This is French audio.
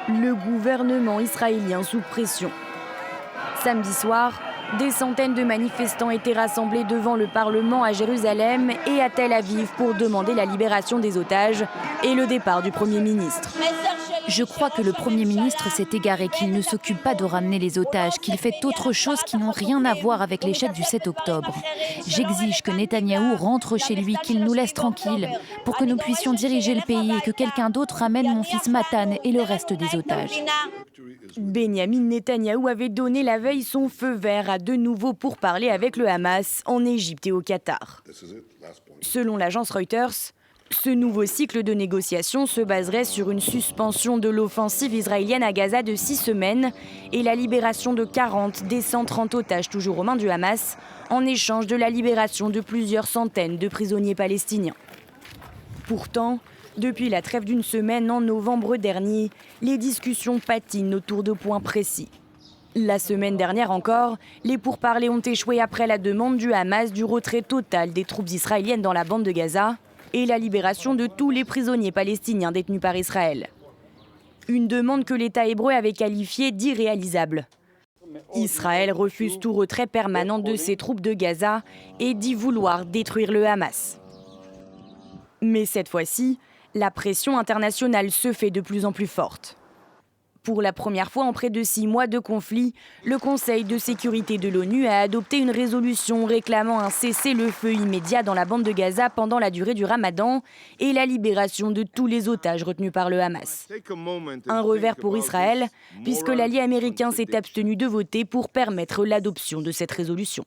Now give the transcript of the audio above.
Le gouvernement israélien sous pression. Samedi soir, des centaines de manifestants étaient rassemblés devant le Parlement à Jérusalem et à Tel Aviv pour demander la libération des otages et le départ du Premier ministre. Je crois que le Premier ministre s'est égaré, qu'il ne s'occupe pas de ramener les otages, qu'il fait autre chose qui n'ont rien à voir avec l'échec du 7 octobre. J'exige que Netanyahou rentre chez lui, qu'il nous laisse tranquilles, pour que nous puissions diriger le pays et que quelqu'un d'autre ramène mon fils Matan et le reste des otages. Benyamin Netanyahou avait donné la veille son feu vert à de nouveau pourparlers avec le Hamas en Égypte et au Qatar. Selon l'agence Reuters, ce nouveau cycle de négociations se baserait sur une suspension de l'offensive israélienne à Gaza de 6 semaines et la libération de 40 des 130 otages toujours aux mains du Hamas, en échange de la libération de plusieurs centaines de prisonniers palestiniens. Pourtant, depuis la trêve d'une semaine en novembre dernier, les discussions patinent autour de points précis. La semaine dernière encore, les pourparlers ont échoué après la demande du Hamas du retrait total des troupes israéliennes dans la bande de Gaza et la libération de tous les prisonniers palestiniens détenus par Israël. Une demande que l'État hébreu avait qualifiée d'irréalisable. Israël refuse tout retrait permanent de ses troupes de Gaza et dit vouloir détruire le Hamas. Mais cette fois-ci, la pression internationale se fait de plus en plus forte. Pour la première fois en près de 6 mois de conflit, le Conseil de sécurité de l'ONU a adopté une résolution réclamant un cessez-le-feu immédiat dans la bande de Gaza pendant la durée du Ramadan et la libération de tous les otages retenus par le Hamas. Un revers pour Israël, puisque l'allié américain s'est abstenu de voter pour permettre l'adoption de cette résolution.